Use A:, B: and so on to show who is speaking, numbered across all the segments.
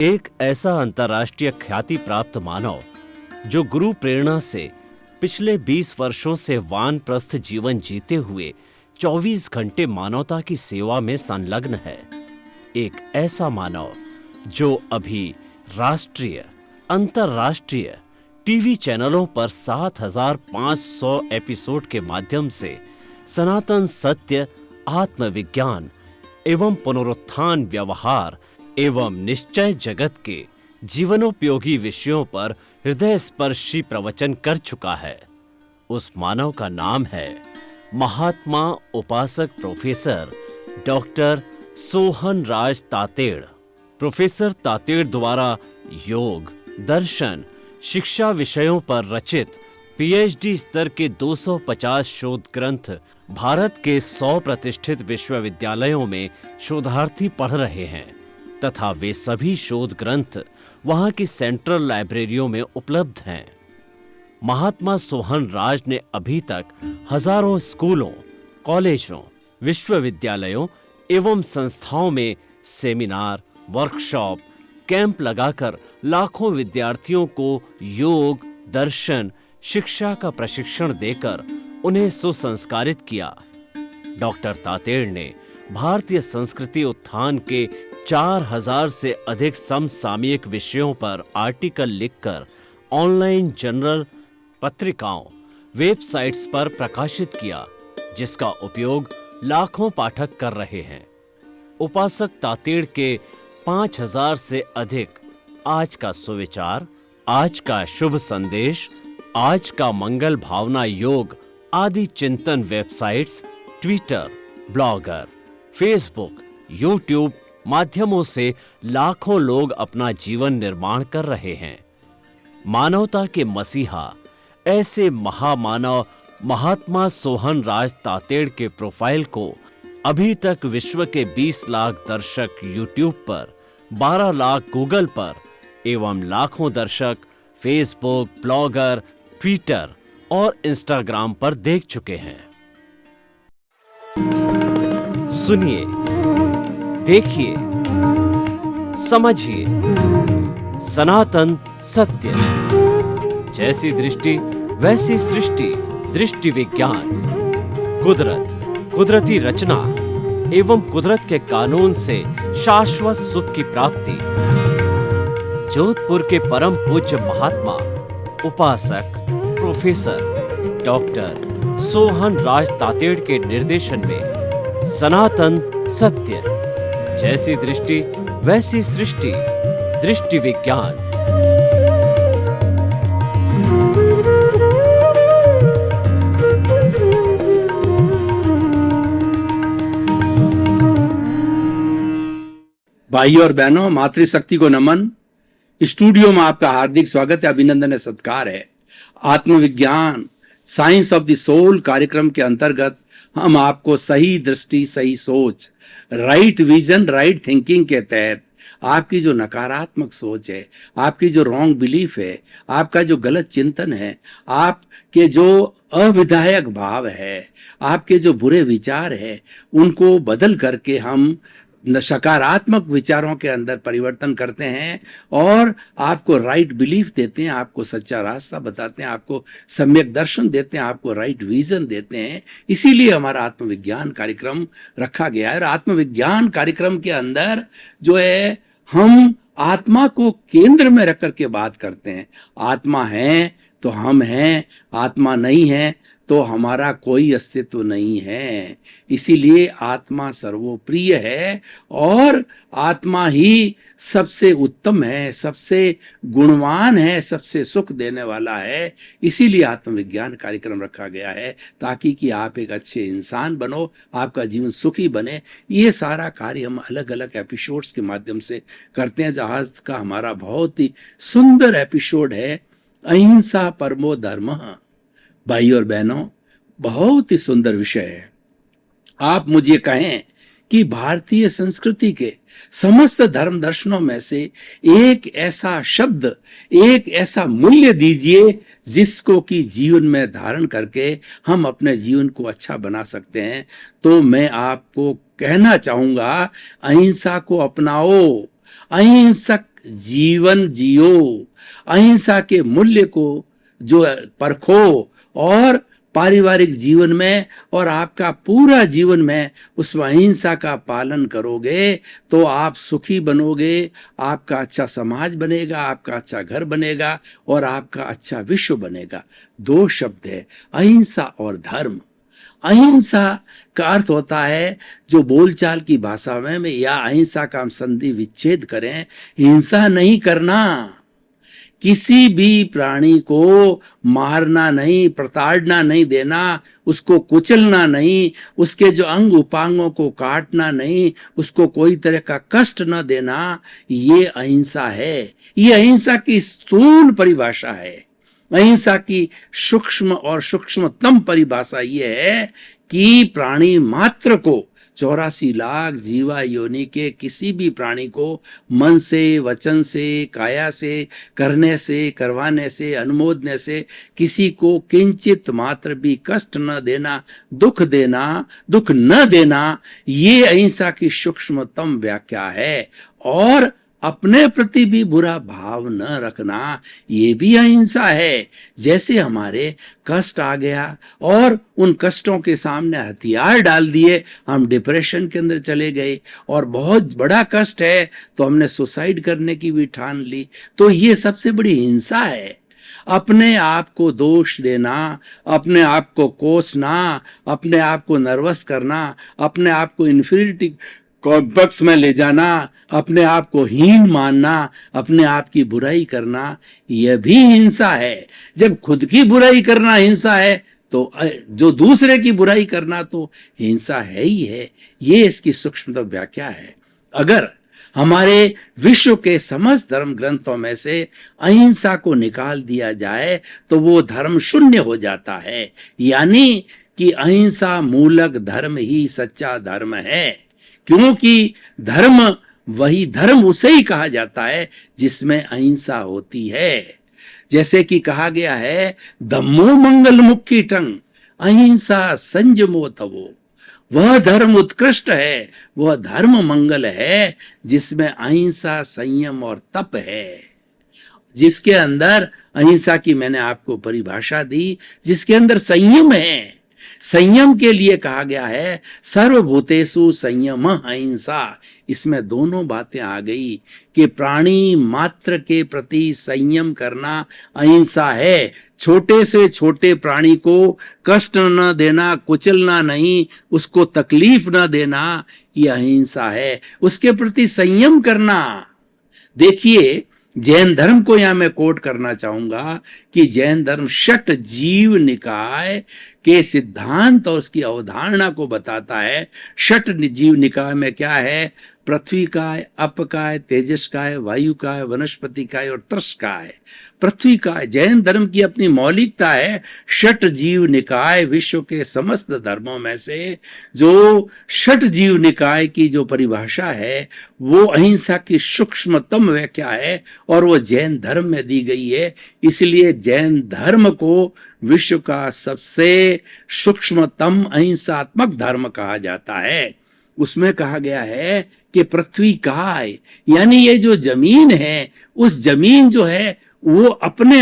A: एक ऐसा अंतर्राष्ट्रीय ख्याति प्राप्त मानव जो गुरु प्रेरणा से पिछले 20 वर्षों से वानप्रस्थ जीवन जीते हुए 24 घंटे मानवता की सेवा में संलग्न है। एक ऐसा मानव जो अभी राष्ट्रीय, अंतर्राष्ट्रीय टीवी चैनलों पर 7,500 एपिसोड के माध्यम से सनातन सत्य, आत्मविज्ञान एवं पुनरुत्थान, व्यवहार एवं निश्चय जगत के जीवनोपयोगी विषयों पर हृदय स्पर्शी प्रवचन कर चुका है। उस मानव का नाम है महात्मा उपासक प्रोफेसर डॉक्टर सोहन राज तातेड़। प्रोफेसर तातेड़ द्वारा योग, दर्शन, शिक्षा विषयों पर रचित पीएचडी स्तर के 250 शोध ग्रंथ भारत के 100 प्रतिष्ठित विश्वविद्यालयों में शोधार्थी पढ़ रहे हैं तथा वे सभी शोध ग्रंथ वहां की सेंट्रल लाइब्रेरियों में उपलब्ध हैं। महात्मा सोहन राज ने अभी तक हजारों स्कूलों, कॉलेजों, विश्वविद्यालयों एवं संस्थाओं में सेमिनार, वर्कशॉप, कैंप लगाकर लाखों विद्यार्थियों को योग, दर्शन, शिक्षा का प्रशिक्षण देकर उन्हें सुसंस्कारित किया। डॉक्टर तातेड़ ने भारतीय संस्कृति उत्थान के 4,000 से अधिक समसामयिक विषयों पर आर्टिकल लिखकर ऑनलाइन जर्नल, पत्रिकाओं, वेबसाइट्स पर प्रकाशित किया, जिसका उपयोग लाखों पाठक कर रहे हैं। उपासक तातेड़ के 5,000 से अधिक आज का सुविचार, आज का शुभ संदेश, आज का मंगल भावना योग आदि चिंतन websites, Twitter, blogger, Facebook, YouTube माध्यमों से लाखों लोग अपना जीवन निर्माण कर रहे हैं। मानवता के मसीहा ऐसे महामानव महात्मा सोहन राज तातेड़ के प्रोफाइल को अभी तक विश्व के 20 लाख दर्शक यूट्यूब पर, 12 लाख गूगल पर एवं लाखों दर्शक फेसबुक, ब्लॉगर, ट्विटर और इंस्टाग्राम पर देख चुके हैं। सुनिए, देखिए, समझिए सनातन सत्य। जैसी दृष्टि वैसी सृष्टि, दृष्टि विज्ञान, कुदरत, कुदरती रचना एवं कुदरत के कानून से शाश्वत सुख की प्राप्ति। जोधपुर के परम पूज्य महात्मा उपासक प्रोफेसर डॉक्टर सोहन राज तातेड़ के निर्देशन में सनातन सत्य, जैसी दृष्टि वैसी सृष्टि, दृष्टि विज्ञान।
B: भाई और बहनों, मातृशक्ति को नमन। स्टूडियो में आपका हार्दिक स्वागत है, अभिनंदन है, सत्कार है। आत्मविज्ञान, साइंस ऑफ द सोल कार्यक्रम के अंतर्गत हम आपको सही दृष्टि, सही सोच, राइट विजन, राइट थिंकिंग के तहत आपकी जो नकारात्मक सोच है, आपकी जो रॉन्ग बिलीफ है, आपका जो गलत चिंतन है, आपके जो अविधायक भाव है, आपके जो बुरे विचार है, उनको बदल करके हम सकारात्मक विचारों के अंदर परिवर्तन करते हैं और आपको राइट बिलीफ देते हैं, आपको सच्चा रास्ता बताते हैं, आपको सम्यक दर्शन देते हैं, आपको राइट विजन देते हैं। इसीलिए हमारा आत्मविज्ञान कार्यक्रम रखा गया है। और आत्मविज्ञान कार्यक्रम के अंदर जो है हम आत्मा को केंद्र में रख करके बात करते हैं। आत्मा है तो हम हैं, आत्मा नहीं है तो हमारा कोई अस्तित्व नहीं है। इसीलिए आत्मा सर्वोप्रिय है और आत्मा ही सबसे उत्तम है, सबसे गुणवान है, सबसे सुख देने वाला है। इसीलिए आत्मविज्ञान कार्यक्रम रखा गया है ताकि कि आप एक अच्छे इंसान बनो, आपका जीवन सुखी बने। ये सारा कार्य हम अलग अलग एपिसोड्स के माध्यम से करते हैं। जहाज का हमारा बहुत ही सुंदर एपिसोड है अहिंसा परमो धर्मः। भाई और बहनों, बहुत ही सुंदर विषय है। आप मुझे कहें कि भारतीय संस्कृति के समस्त धर्म दर्शनों में से एक ऐसा शब्द, एक ऐसा मूल्य दीजिए जिसको कि जीवन में धारण करके हम अपने जीवन को अच्छा बना सकते हैं, तो मैं आपको कहना चाहूंगा अहिंसा को अपनाओ। अहिंसक जीवन जियो, अहिंसा के मूल्य को जो परखो और पारिवारिक जीवन में और आपका पूरा जीवन में उस अहिंसा का पालन करोगे तो आप सुखी बनोगे, आपका अच्छा समाज बनेगा, आपका अच्छा घर बनेगा और आपका अच्छा विश्व बनेगा। 2 शब्द है, अहिंसा और धर्म। अहिंसा का अर्थ होता है, जो बोलचाल की भाषा में या अहिंसा का हम संधि विच्छेद करें, हिंसा नहीं करना, किसी भी प्राणी को मारना नहीं, प्रताड़ना नहीं देना, उसको कुचलना नहीं, उसके जो अंग उपांगों को काटना नहीं, उसको कोई तरह का कष्ट न देना, ये अहिंसा है। ये अहिंसा की स्थूल परिभाषा है। अहिंसा की सूक्ष्म और सूक्ष्मतम परिभाषा ये है कि प्राणी मात्र को, 84 लाख जीवा योनि के किसी भी प्राणी को मन से, वचन से, काया से, करने से, करवाने से, अनुमोदने से किसी को किंचित मात्र भी कष्ट न देना, दुख न देना, ये अहिंसा की सूक्ष्मतम व्याख्या है। और अपने प्रति भी बुरा भाव न रखना, ये भी अहिंसा है। जैसे हमारे कष्ट आ गया और उन कष्टों के सामने हथियार डाल दिए, हम डिप्रेशन के अंदर चले गए, और बहुत बड़ा कष्ट है तो हमने सुसाइड करने की भी ठान ली, तो ये सबसे बड़ी हिंसा है। अपने आप को दोष देना, अपने आप को कोसना, अपने आप को नर्वस करना, अपने आप को इन्फीरियरिटी कॉम्प्लेक्स में ले जाना, अपने आप को हीन मानना, अपने आप की बुराई करना, यह भी हिंसा है। जब खुद की बुराई करना हिंसा है तो जो दूसरे की बुराई करना तो हिंसा है ही है। ये इसकी सूक्ष्मतम व्याख्या है। अगर हमारे विश्व के समस्त धर्म ग्रंथों में से अहिंसा को निकाल दिया जाए तो वो धर्म शून्य हो जाता है, यानी कि अहिंसा मूलक धर्म ही सच्चा धर्म है। क्योंकि धर्म, वही धर्म उसे ही कहा जाता है जिसमें अहिंसा होती है। जैसे कि कहा गया है, धम्मो मंगल मुक्ति टंग, अहिंसा संयमो तवो। वह धर्म उत्कृष्ट है, वह धर्म मंगल है जिसमें अहिंसा, संयम और तप है। जिसके अंदर अहिंसा की मैंने आपको परिभाषा दी, जिसके अंदर संयम है। संयम के लिए कहा गया है सर्वभूतेषु संयम अहिंसा। इसमें दोनों बातें आ गई कि प्राणी मात्र के प्रति संयम करना अहिंसा है। छोटे से छोटे प्राणी को कष्ट न देना, कुचलना नहीं, उसको तकलीफ न देना, यह अहिंसा है। उसके प्रति संयम करना। देखिए, जैन धर्म को यहां मैं कोट करना चाहूंगा कि जैन धर्म षट जीव निकाय के सिद्धांत और उसकी अवधारणा को बताता है। षट जीव निकाय में क्या है? पृथ्वी काय, अप काय, तेजस काय, वायु काय, वनस्पति काय और तृष काय। पृथ्वी काय जैन धर्म की अपनी मौलिकता है। षट जीव निकाय विश्व के समस्त धर्मों में से जो षट जीव निकाय की जो परिभाषा है वो अहिंसा की सूक्ष्मतम व्याख्या है और वो जैन धर्म में दी गई है। इसलिए जैन धर्म को विश्व का सबसे सूक्ष्मतम अहिंसात्मक धर्म कहा जाता है। उसमें कहा गया है कि पृथ्वी काय, यानी ये जो जमीन है, उस जमीन जो है वो अपने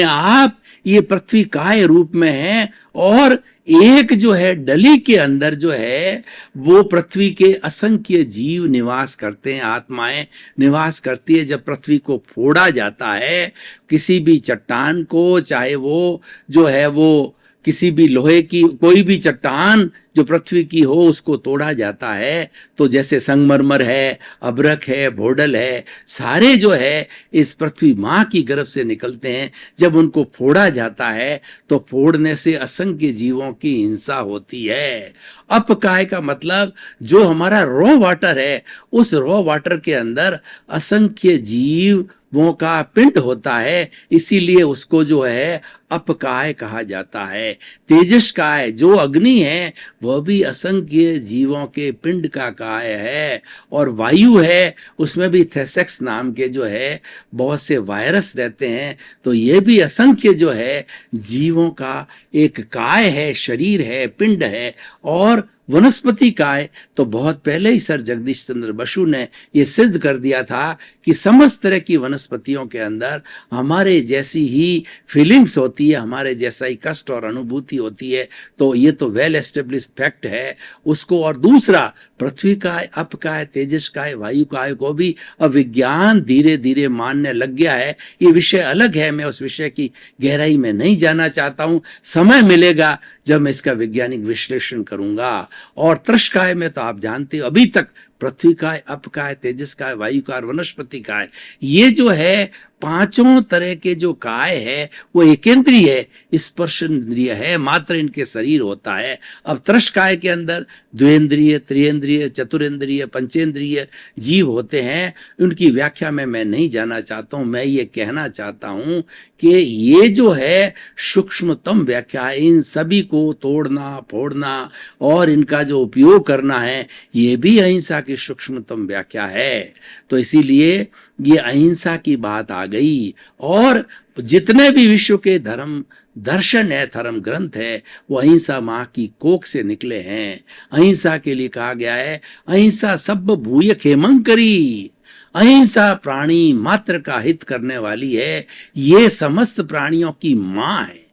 B: आप ये पृथ्वी काय रूप में है। और एक जो है डली के अंदर जो है वो पृथ्वी के असंख्य जीव निवास करते हैं, आत्माएं निवास करती है। जब पृथ्वी को फोड़ा जाता है, किसी भी चट्टान को, चाहे वो जो है वो किसी भी लोहे की कोई भी चट्टान जो पृथ्वी की हो उसको तोड़ा जाता है, तो जैसे संगमरमर है, अबरख है, भोडल है, सारे जो है इस पृथ्वी माँ की गर्भ से निकलते हैं। जब उनको फोड़ा जाता है तो फोड़ने से असंख्य जीवों की हिंसा होती है। अपकाय का मतलब जो हमारा रॉ वाटर है, उस रॉ वाटर के अंदर असंख्य जीव वो का पिंड होता है, इसीलिए उसको जो है अपकाय कहा जाता है। तेजस्काय जो अग्नि है वह भी असंख्य जीवों के पिंड का काय है। और वायु है उसमें भी थेसेक्स नाम के जो है बहुत से वायरस रहते हैं, तो ये भी असंख्य जो है जीवों का एक काय है, शरीर है, पिंड है। और वनस्पति काय तो बहुत पहले ही सर जगदीश चंद्र बसु ने ये सिद्ध कर दिया था कि समस्त तरह की वनस्पतियों के अंदर हमारे जैसी ही फीलिंग्स होती है, हमारे जैसा ही कष्ट और अनुभूति होती है। तो ये तो वेल एस्टेब्लिश्ड फैक्ट है उसको। और दूसरा, पृथ्वी काय, अप काय, तेजस काय, वायु काय को भी अब विज्ञान धीरे धीरे मानने लग गया है। ये विषय अलग है, मैं उस विषय की गहराई में नहीं जाना चाहता हूं। समय मिलेगा जब मैं इसका वैज्ञानिक विश्लेषण करूंगा। और त्रस्काय में तो आप जानते हो अभी तक पृथ्वी काय, अप काय, तेजस काय, वायु काय, वनस्पति काय, ये जो है पांचों तरह के जो काय है वो एकेंद्रिय है, स्पर्शेंद्रिय है, मात्र इनके शरीर होता है। अब त्रस्काय के अंदर द्विंद्रिय, त्रियेंद्रिय, चतुरेंद्रिय, पंचेंद्रिय जीव होते हैं। उनकी व्याख्या में मैं नहीं जाना चाहता हूं। मैं ये कहना चाहता हूं कि ये जो है सूक्ष्मतम व्याख्या है। इन सभी को तोड़ना फोड़ना और इनका जो उपयोग करना है ये भी अहिंसा की सूक्ष्मतम व्याख्या है। तो इसीलिए ये अहिंसा की बात आ गई। और जितने भी विश्व के धर्म दर्शन है, धर्म ग्रंथ है, वो अहिंसा माँ की कोख से निकले हैं। अहिंसा के लिए कहा गया है अहिंसा सब भूय खेमंकरी, अहिंसा प्राणी मात्र का हित करने वाली है। ये समस्त प्राणियों की माँ है।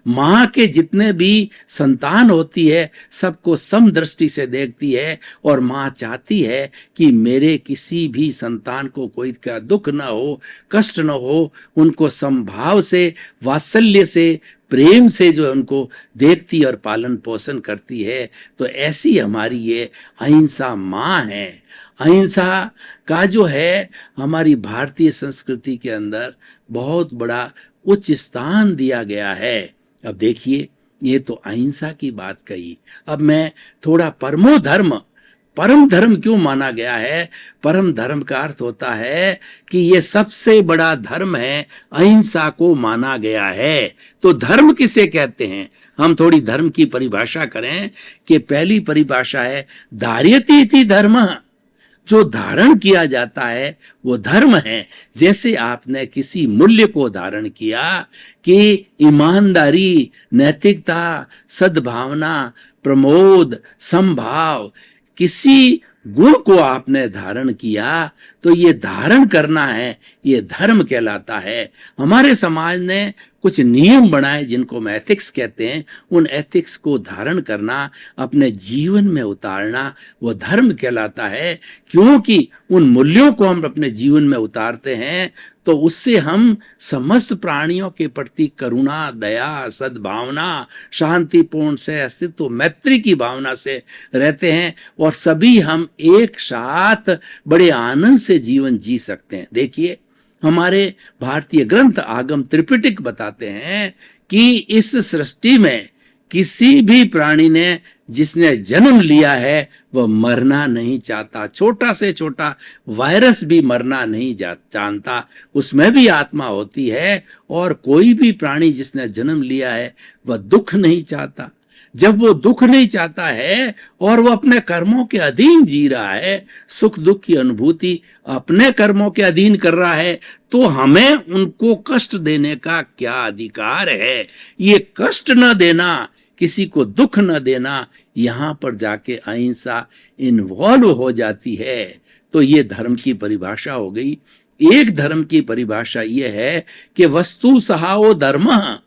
B: माँ के जितने भी संतान होती है सबको सम दृष्टि से देखती है। और माँ चाहती है कि मेरे किसी भी संतान को कोई का दुख न हो, कष्ट न हो। उनको समभाव से, वात्सल्य से, प्रेम से जो उनको देखती और पालन पोषण करती है। तो ऐसी हमारी ये अहिंसा माँ है। अहिंसा का जो है हमारी भारतीय संस्कृति के अंदर बहुत बड़ा उच्च स्थान दिया गया है। अब देखिए, ये तो अहिंसा की बात कही। अब मैं थोड़ा परमो धर्म, परम धर्म क्यों माना गया है? परम धर्म का अर्थ होता है कि ये सबसे बड़ा धर्म है, अहिंसा को माना गया है। तो धर्म किसे कहते हैं? हम थोड़ी धर्म की परिभाषा करें कि पहली परिभाषा है धार्यति इति धर्म। जो धारण किया जाता है वो धर्म है। जैसे आपने किसी मूल्य को धारण किया कि ईमानदारी, नैतिकता, सद्भावना, प्रमोद, समभाव, किसी गुण को आपने धारण किया तो ये धारण करना है, ये धर्म कहलाता है। हमारे समाज ने कुछ नियम बनाए जिनको हम एथिक्स कहते हैं। उन एथिक्स को धारण करना, अपने जीवन में उतारना, वो धर्म कहलाता है। क्योंकि उन मूल्यों को हम अपने जीवन में उतारते हैं तो उससे हम समस्त प्राणियों के प्रति करुणा, दया, सद्भावना, शांतिपूर्ण से अस्तित्व, मैत्री की भावना से रहते हैं। और सभी हम एक साथ बड़े आनंद से जीवन जी सकते हैं। देखिए, हमारे भारतीय ग्रंथ आगम त्रिपिटक बताते हैं कि इस सृष्टि में किसी भी प्राणी ने जिसने जन्म लिया है वह मरना नहीं चाहता। छोटा से छोटा वायरस भी मरना नहीं जानता, उसमें भी आत्मा होती है। और कोई भी प्राणी जिसने जन्म लिया है वह दुख नहीं चाहता। जब वो दुख नहीं चाहता है और वो अपने कर्मों के अधीन जी रहा है, सुख दुख की अनुभूति अपने कर्मों के अधीन कर रहा है, तो हमें उनको कष्ट देने का क्या अधिकार है? ये कष्ट न देना, किसी को दुख न देना, यहां पर जाके अहिंसा इन्वॉल्व हो जाती है। तो ये धर्म की परिभाषा हो गई। एक धर्म की परिभाषा यह है कि वस्तु सहाओ धर्मः,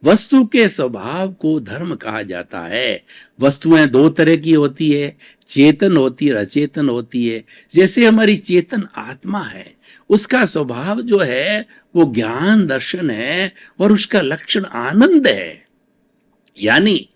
B: वस्तु के स्वभाव को धर्म कहा जाता है। वस्तुएं दो तरह की होती है, चेतन होती है, अचेतन होती है। जैसे हमारी चेतन आत्मा है, उसका स्वभाव जो है वो ज्ञान दर्शन है और उसका लक्षण आनंद है। यानी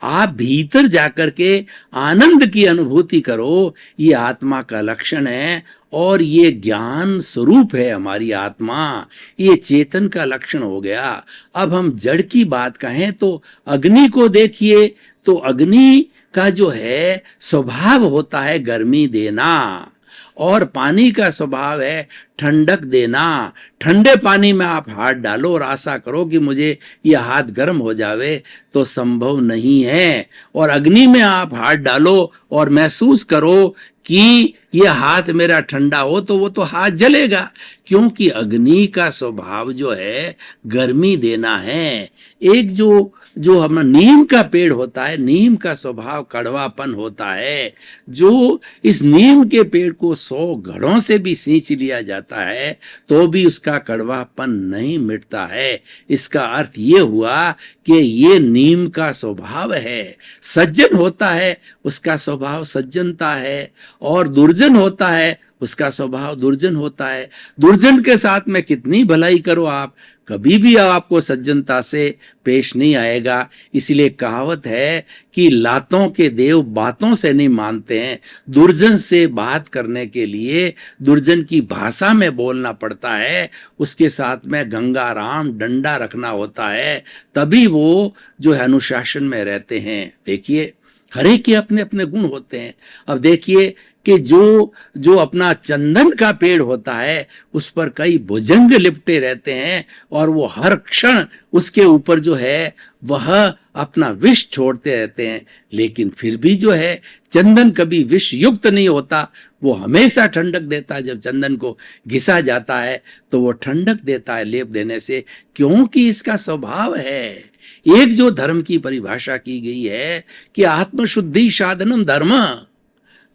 B: आप भीतर जाकर के आनंद की अनुभूति करो, ये आत्मा का लक्षण है। और ये ज्ञान स्वरूप है हमारी आत्मा, ये चेतन का लक्षण हो गया। अब हम जड़ की बात कहें तो अग्नि को देखिए, तो अग्नि का जो है स्वभाव होता है गर्मी देना। और पानी का स्वभाव है ठंडक देना। ठंडे पानी में आप हाथ डालो और आशा करो कि मुझे यह हाथ गर्म हो जावे, तो संभव नहीं है। और अग्नि में आप हाथ डालो और महसूस करो कि यह हाथ मेरा ठंडा हो, तो वो तो हाथ जलेगा, क्योंकि अग्नि का स्वभाव जो है गर्मी देना है। एक जो जो हम नीम का पेड़ होता है, नीम का स्वभाव कड़वापन होता है। जो इस नीम के पेड़ को 100 घड़ों से भी सींच लिया जाता है तो भी उसका कड़वापन नहीं मिटता है। इसका अर्थ ये हुआ कि ये नीम का स्वभाव है। सज्जन होता है उसका स्वभाव सज्जनता है, और दुर्जन होता है उसका स्वभाव दुर्जन होता है। दुर्जन के साथ में कितनी भलाई करो आप, कभी भी आपको सज्जनता से पेश नहीं आएगा। इसलिए कहावत है कि लातों के देव बातों से नहीं मानते हैं। दुर्जन से बात करने के लिए दुर्जन की भाषा में बोलना पड़ता है, उसके साथ में गंगा राम डंडा रखना होता है, तभी वो जो है अनुशासन में रहते हैं। देखिए हर एक के अपने अपने गुण होते हैं। अब देखिए कि जो जो अपना चंदन का पेड़ होता है उस पर कई भुजंग लिपटे रहते हैं, और वो हर क्षण उसके ऊपर जो है वह अपना विष छोड़ते रहते हैं, लेकिन फिर भी जो है चंदन कभी विष युक्त नहीं होता। वो हमेशा ठंडक देता है। जब चंदन को घिसा जाता है तो वो ठंडक देता है लेप देने से, क्योंकि इसका स्वभाव है। एक जो धर्म की परिभाषा की गई है कि आत्मशुद्धि साधनम धर्म,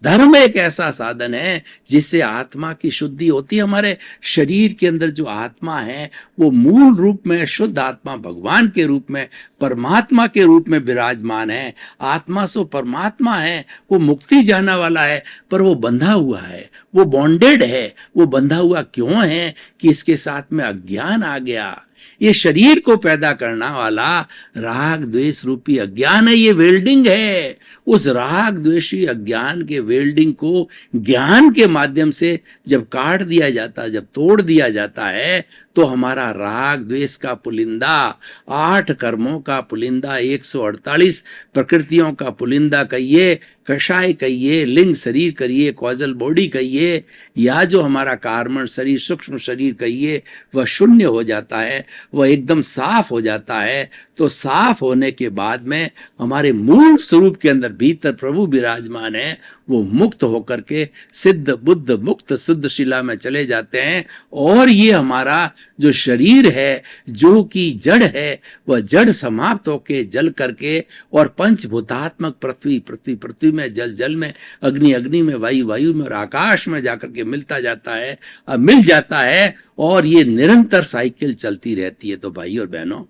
B: धर्म एक ऐसा साधन है जिससे आत्मा की शुद्धि होती है। हमारे शरीर के अंदर जो आत्मा है वो मूल रूप में शुद्ध आत्मा भगवान के रूप में, परमात्मा के रूप में विराजमान है। आत्मा सो परमात्मा है, वो मुक्ति जाना वाला है, पर वो बंधा हुआ है, वो बॉन्डेड है। वो बंधा हुआ क्यों है कि इसके साथ में अज्ञान आ गया। ये शरीर को पैदा करना वाला राग द्वेष रूपी अज्ञान है, ये वेल्डिंग है। उस राग द्वेषी अज्ञान के वेल्डिंग को ज्ञान के माध्यम से जब काट दिया जाता, जब तोड़ दिया जाता है, तो हमारा राग द्वेष का पुलिंदा, 8 कर्मों का पुलिंदा, 148 प्रकृतियों का पुलिंदा कहिए, कषाय कहिए, लिंग शरीर कहिए, कॉजल बॉडी कहिए, या जो हमारा कार्बन शरीर, सूक्ष्म शरीर कहिए, वह शून्य हो जाता है, वह एकदम साफ हो जाता है। तो साफ होने के बाद में हमारे मूल स्वरूप के अंदर भीतर प्रभु विराजमान है, वो मुक्त होकर के सिद्ध बुद्ध मुक्त शुद्ध शिला में चले जाते हैं। और ये हमारा जो शरीर है, जो कि जड़ है, वह जड़ समाप्त होके जल करके, और पंचभूतात्मक पृथ्वी पृथ्वी पृथ्वी में, जल जल में, अग्नि अग्नि में, वायु वायु में और आकाश में जाकर के मिलता जाता है, मिल जाता है। और ये निरंतर साइकिल चलती रहती है। तो भाई और बहनों,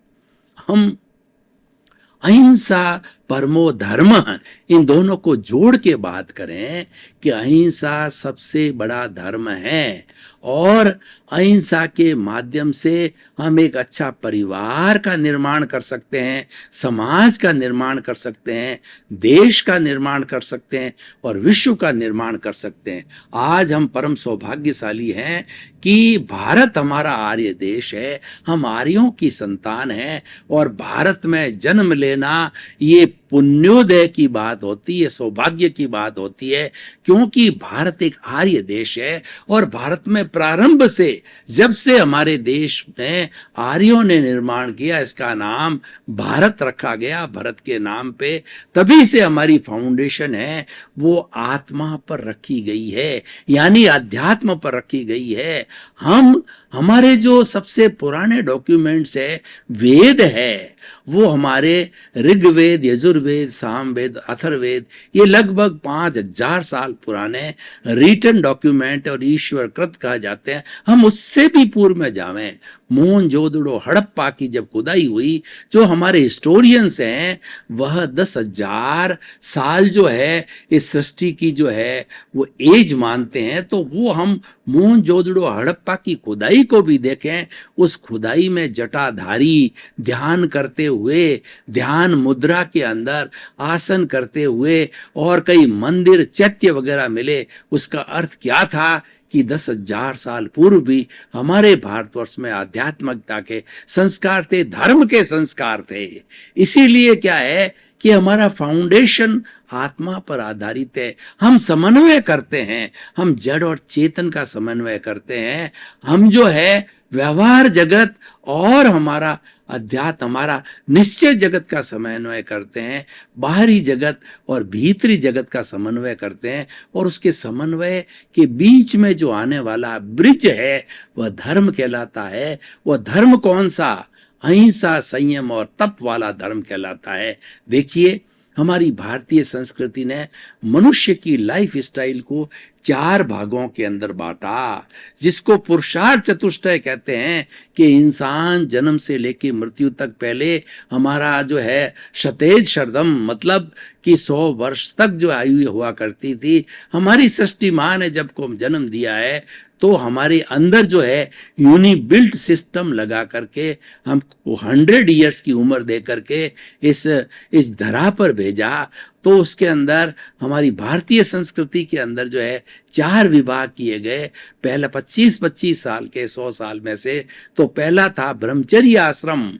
B: हम अहिंसा परमो धर्म, इन दोनों को जोड़ के बात करें कि अहिंसा सबसे बड़ा धर्म है, और अहिंसा के माध्यम से हम एक अच्छा परिवार का निर्माण कर सकते हैं, समाज का निर्माण कर सकते हैं, देश का निर्माण कर सकते हैं, और विश्व का निर्माण कर सकते हैं। आज हम परम सौभाग्यशाली हैं कि भारत हमारा आर्य देश है, हम आर्यों की संतान हैं, और भारत में जन्म लेना ये पुण्योदय की बात होती है, सौभाग्य की बात होती है, क्योंकि भारत एक आर्य देश है। और भारत में प्रारंभ से, जब से हमारे देश में आर्यों ने निर्माण किया, इसका नाम भारत रखा गया, भरत के नाम पे, तभी से हमारी फाउंडेशन है वो आत्मा पर रखी गई है, यानी अध्यात्म पर रखी गई है। हमारे जो सबसे पुराने डॉक्यूमेंट्स है, वेद है, वो हमारे ऋग्वेद, यजुर्वेद, सामवेद, अथर्ववेद, ये लगभग 5000 साल पुराने रिटन डॉक्यूमेंट और ईश्वर कृत कहा जाते हैं। हम उससे भी पूर्व में जावें, मोहनजोदड़ो हड़प्पा की जब खुदाई हुई, जो हमारे हिस्टोरियंस हैं वह 10,000 साल जो है इस सृष्टि की जो है वो एज मानते हैं। तो वो हम मोहनजोदड़ो हड़प्पा की खुदाई को भी देखें, उस खुदाई में जटाधारी ध्यान करते हुए, ध्यान मुद्रा के अंदर आसन करते हुए, और कई मंदिर चैत्य वगैरह मिले। उसका अर्थ क्या था कि 10,000 साल पूर्व भी हमारे भारतवर्ष में आध्यात्मिकता के संस्कार थे, धर्म के संस्कार थे। इसीलिए क्या है कि हमारा फाउंडेशन आत्मा पर आधारित है। हम समन्वय करते हैं, हम जड़ और चेतन का समन्वय करते हैं। हम जो है व्यवहार जगत और हमारा अध्यात्म, हमारा निश्चय जगत का समन्वय करते हैं, बाहरी जगत और भीतरी जगत का समन्वय करते हैं। और उसके समन्वय के बीच में जो आने वाला ब्रिज है वह धर्म कहलाता है। वह धर्म कौन सा? अहिंसा, संयम और तप वाला धर्म कहलाता है। देखिए, हमारी भारतीय संस्कृति ने मनुष्य की लाइफ स्टाइल को 4 भागों के अंदर बांटा, जिसको पुरुषार्थ चतुष्टय कहते हैं। कि इंसान जन्म से लेकर मृत्यु तक पहले हमारा जो है शतेज शरदम, मतलब कि 100 वर्ष तक जो आयु हुआ करती थी। हमारी सृष्टि माँ ने जब को जन्म दिया है तो हमारे अंदर जो है यूनिबिल्ट सिस्टम लगा करके हमको 100 ईयर्स की उम्र दे करके इस धरा पर भेजा। तो उसके अंदर हमारी भारतीय संस्कृति के अंदर जो है 4 विभाग किए गए। पहला 25-25 साल के 100 साल में से तो पहला था ब्रह्मचर्य आश्रम।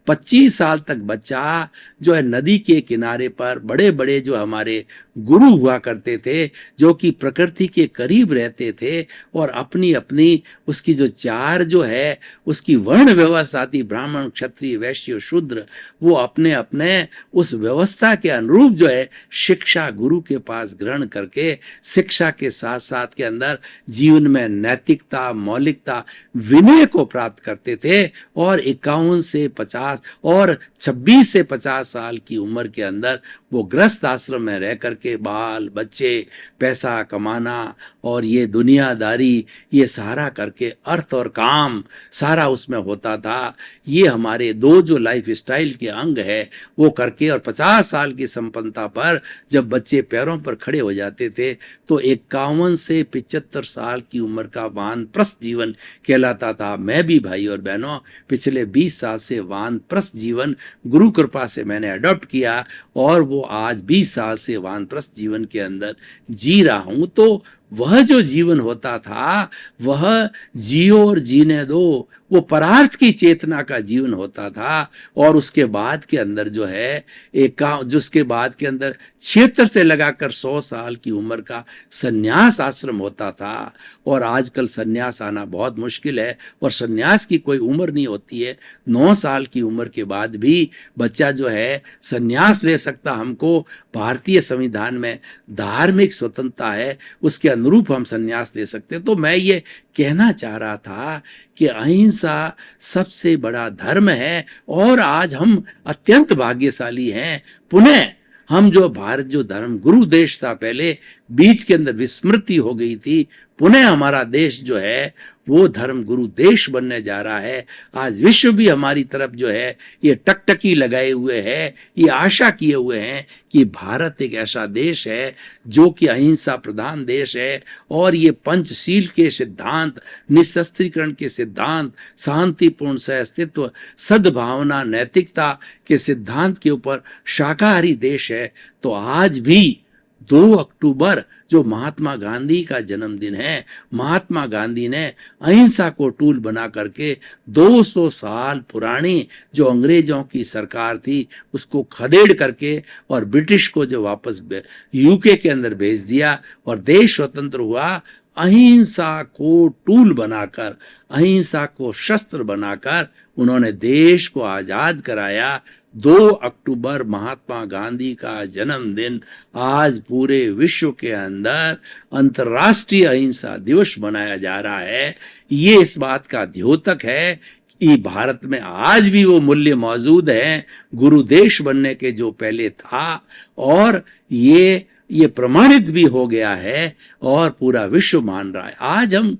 B: 25 साल तक बच्चा जो है नदी के किनारे पर बड़े बड़े जो हमारे गुरु हुआ करते थे, जो कि प्रकृति के करीब रहते थे और अपनी अपनी उसकी जो 4 जो है उसकी वर्ण व्यवस्था थी, ब्राह्मण, क्षत्रिय, वैश्य, शूद्र, वो अपने अपने उस व्यवस्था के अनुरूप जो है शिक्षा गुरु के पास ग्रहण करके शिक्षा के साथ साथ के अंदर जीवन में नैतिकता, मौलिकता, विनय को प्राप्त करते थे। और 51 से 50 और 26 से 50 साल की उम्र के अंदर वो गृहस्थ आश्रम में रह करके बाल बच्चे, पैसा कमाना और ये दुनियादारी, ये सारा करके अर्थ और काम सारा उसमें होता था। ये हमारे 2 जो लाइफ स्टाइल के अंग है वो करके, और 50 साल की संपन्नता पर जब बच्चे पैरों पर खड़े हो जाते थे तो 51 से 75 साल की उम्र का वानप्रस्थ जीवन कहलाता था। मैं भी भाई और बहनों पिछले 20 साल से वानप्रस्थ जीवन गुरु कृपा से मैंने अडॉप्ट किया और वो आज 20 साल से वानप्रस्थ जीवन के अंदर जी रहा हूं। तो वह जो जीवन होता था वह जियो और जीने दो, वो परार्थ की चेतना का जीवन होता था। और उसके बाद के अंदर जो है जिसके बाद के अंदर 76 से लगाकर 100 साल की उम्र का सन्यास आश्रम होता था। और आजकल सन्यास आना बहुत मुश्किल है और सन्यास की कोई उम्र नहीं होती है। 9 साल की उम्र के बाद भी बच्चा जो है सन्यास ले सकता। हमको भारतीय संविधान में धार्मिक स्वतंत्रता है, उसके अनुरूप हम सन्यास ले सकते हैं। तो मैं ये कहना चाह रहा था कि अहिंसा सबसे बड़ा धर्म है और आज हम अत्यंत भाग्यशाली हैं। पुनः हम जो भारत जो धर्म गुरु देश था, पहले बीच के अंदर विस्मृति हो गई थी, पुनः हमारा देश जो है वो धर्म गुरु देश बनने जा रहा है। आज विश्व भी हमारी तरफ जो है ये टकटकी लगाए हुए है, ये आशा किए हुए हैं कि भारत एक ऐसा देश है जो कि अहिंसा प्रधान देश है और ये पंचशील के सिद्धांत, निशस्त्रीकरण के सिद्धांत, शांतिपूर्ण सहअस्तित्व, सद्भावना, नैतिकता के सिद्धांत के ऊपर शाकाहारी देश है। तो आज भी 2 अक्टूबर जो महात्मा गांधी का जन्मदिन है, महात्मा गांधी ने अहिंसा को टूल बना करके 200 साल पुरानी जो अंग्रेजों की सरकार थी उसको खदेड़ करके और ब्रिटिश को जो वापस यूके के अंदर भेज दिया और देश स्वतंत्र हुआ। अहिंसा को टूल बनाकर, अहिंसा को शस्त्र बनाकर उन्होंने देश को आजाद कराया। 2 अक्टूबर महात्मा गांधी का जन्मदिन आज पूरे विश्व के अंदर अंतर्राष्ट्रीय अहिंसा दिवस मनाया जा रहा है। ये इस बात का द्योतक है कि भारत में आज भी वो मूल्य मौजूद है गुरु देश बनने के जो पहले था, और ये प्रमाणित भी हो गया है और पूरा विश्व मान रहा है। आज हम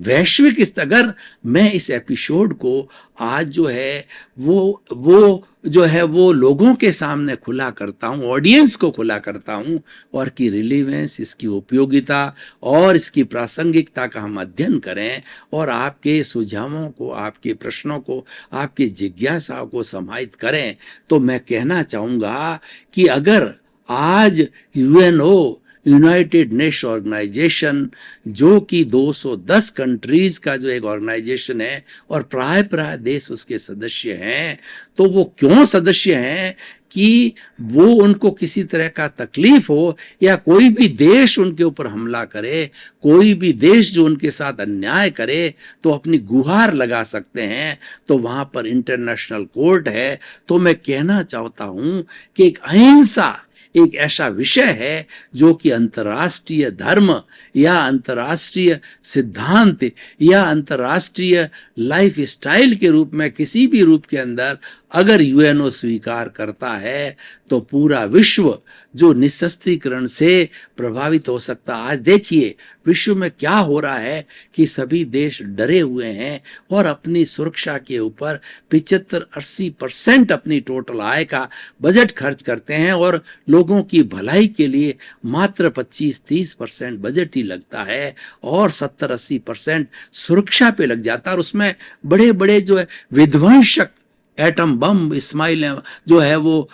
B: वैश्विक अगर मैं इस एपिसोड को आज जो है वो जो है वो लोगों के सामने खुला करता हूं, ऑडियंस को खुला करता हूं, और की रिलेवेंस, इसकी उपयोगिता और इसकी प्रासंगिकता का हम अध्ययन करें और आपके सुझावों को, आपके प्रश्नों को, आपके जिज्ञासाओं को समाहित करें। तो मैं कहना चाहूंगा कि अगर आज यूएनओ, यूनाइटेड नेशन ऑर्गेनाइजेशन, जो कि 210 कंट्रीज का जो एक ऑर्गेनाइजेशन है और प्राय देश उसके सदस्य हैं, तो वो क्यों सदस्य हैं कि वो उनको किसी तरह का तकलीफ हो या कोई भी देश उनके ऊपर हमला करे, कोई भी देश जो उनके साथ अन्याय करे, तो अपनी गुहार लगा सकते हैं। तो वहां पर इंटरनेशनल कोर्ट है। तो मैं कहना चाहता हूं कि एक अहिंसा एक ऐसा विषय है जो कि अंतर्राष्ट्रीय धर्म या अंतर्राष्ट्रीय सिद्धांत या अंतर्राष्ट्रीय लाइफ स्टाइल के रूप में किसी भी रूप के अंदर अगर यूएनओ स्वीकार करता है तो पूरा विश्व जो निशस्त्रीकरण से प्रभावित हो सकता। आज देखिए विश्व में क्या हो रहा है कि सभी देश डरे हुए हैं और अपनी सुरक्षा के ऊपर 75-80% अपनी टोटल आय का बजट खर्च करते हैं और लोगों की भलाई के लिए मात्र 25-30% बजट ही लगता है और 70-80% सुरक्षा पे लग जाता है। और उसमें बड़े बड़े जो है विध्वंसक एटम बम इस्माइल जो है वो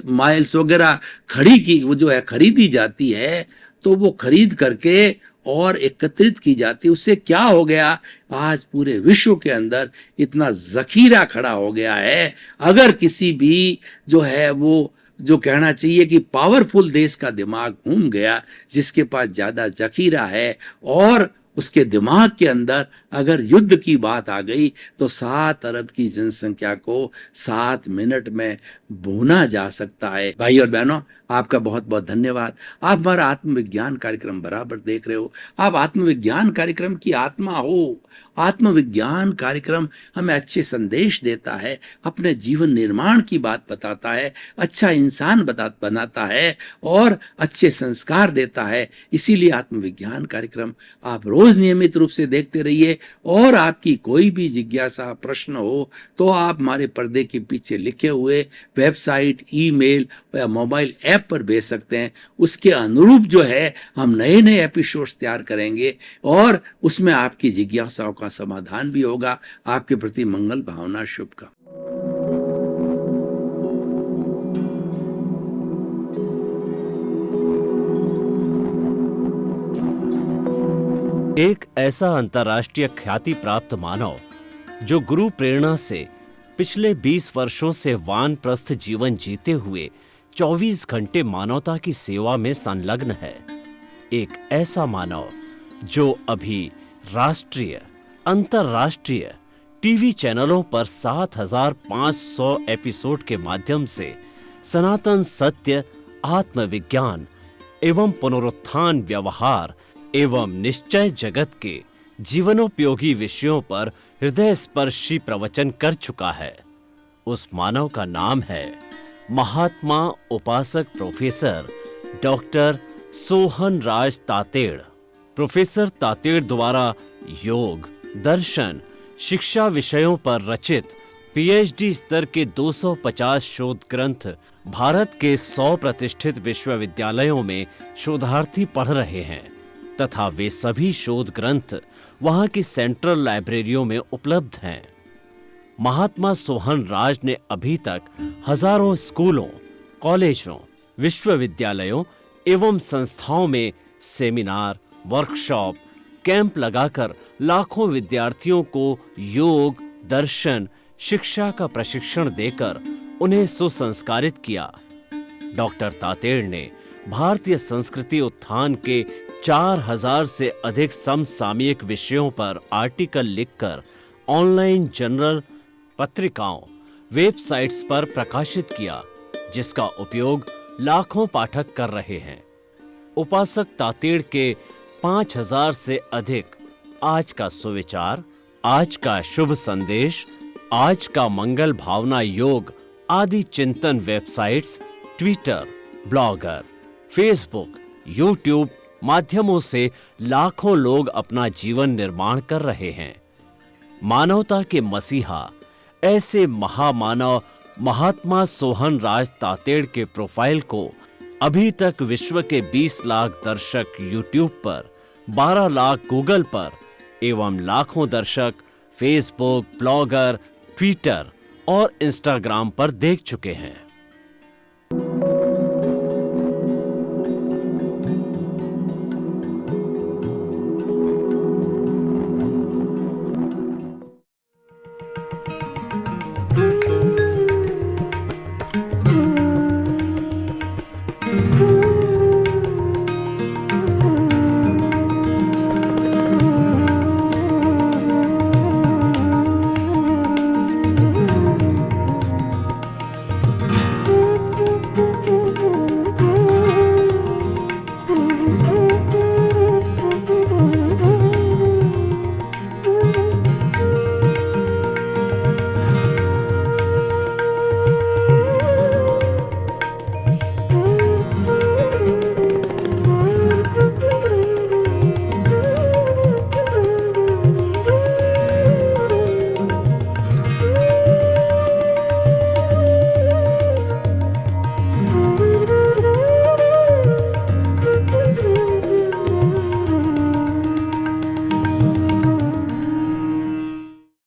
B: माइल्स वगैरह वो जो है खरीदी जाती है। तो वो खरीद करके और एकत्रित की जाती है। उससे क्या हो गया, आज पूरे विश्व के अंदर इतना जखीरा खड़ा हो गया है। अगर किसी भी जो है वो जो कहना चाहिए कि पावरफुल देश का दिमाग घूम गया, जिसके पास ज्यादा जखीरा है और उसके दिमाग के अंदर अगर युद्ध की बात आ गई तो 7 अरब की जनसंख्या को 7 मिनट में भूना जा सकता है। भाई और बहनों, आपका बहुत बहुत धन्यवाद। आप हमारा आत्मविज्ञान कार्यक्रम बराबर देख रहे हो। आप आत्मविज्ञान कार्यक्रम की आत्मा हो। आत्मविज्ञान कार्यक्रम हमें अच्छे संदेश देता है, अपने जीवन निर्माण की बात बताता है, अच्छा इंसान बनाता है और अच्छे संस्कार देता है। इसीलिए आत्मविज्ञान कार्यक्रम आप रोज नियमित रूप से देखते रहिए। और आपकी कोई भी जिज्ञासा प्रश्न हो तो आप हमारे पर्दे के पीछे लिखे हुए वेबसाइट, ईमेल या मोबाइल ऐप पर भेज सकते हैं। उसके अनुरूप जो है हम नए नए एपिसोड्स तैयार करेंगे और उसमें आपकी जिज्ञासाओं का समाधान भी होगा। आपके प्रति मंगल भावना, शुभकामना।
A: एक ऐसा अंतर्राष्ट्रीय ख्याति प्राप्त मानव जो गुरु प्रेरणा से पिछले 20 वर्षों से वानप्रस्थ जीवन जीते हुए 24 घंटे मानवता की सेवा में संलग्न है। एक ऐसा मानव जो अभी राष्ट्रीय, अंतर्राष्ट्रीय टीवी चैनलों पर 7,500 एपिसोड के माध्यम से सनातन सत्य, आत्मविज्ञान एवं पुनरुत्थान व्यवहार एवं निश्चय जगत के जीवनोपयोगी विषयों पर हृदय स्पर्शी प्रवचन कर चुका है। उस मानव का नाम है महात्मा उपासक प्रोफेसर डॉक्टर सोहन राज तातेड़। प्रोफेसर तातेड़ द्वारा योग, दर्शन, शिक्षा विषयों पर रचित पीएचडी स्तर के 250 शोध ग्रंथ भारत के 100 प्रतिष्ठित विश्वविद्यालयों में शोधार्थी पढ़ रहे हैं तथा वे सभी शोध ग्रंथ वहां की सेंट्रल लाइब्रेरियों में उपलब्ध हैं। महात्मा सोहन राज ने अभी तक हजारों स्कूलों, कॉलेजों, विश्वविद्यालयों एवं संस्थाओं में सेमिनार, वर्कशॉप, कैंप लगाकर लाखों विद्यार्थियों को योग, दर्शन, शिक्षा का प्रशिक्षण देकर उन्हें सुसंस्कारित किया। डॉक्टर तातेड़ ने भारतीय संस्कृति उत्थान के 4000 से अधिक समसामयिक विषयों पर आर्टिकल लिखकर ऑनलाइन जर्नल, पत्रिकाओं, वेबसाइट्स पर प्रकाशित किया, जिसका उपयोग लाखों पाठक कर रहे हैं। उपासक तातेड़ के 5000 से अधिक आज का सुविचार, आज का शुभ संदेश, आज का मंगल भावना योग आदि चिंतन websites, Twitter, blogger, Facebook, YouTube माध्यमों से लाखों लोग अपना जीवन निर्माण कर रहे हैं। मानवता के मसीहा ऐसे महामानव महात्मा सोहन राज तातेड़ के प्रोफाइल को अभी तक विश्व के 20 लाख दर्शक यूट्यूब पर, 12 लाख गूगल पर एवं लाखों दर्शक फेसबुक, ब्लॉगर, ट्विटर और इंस्टाग्राम पर देख चुके हैं।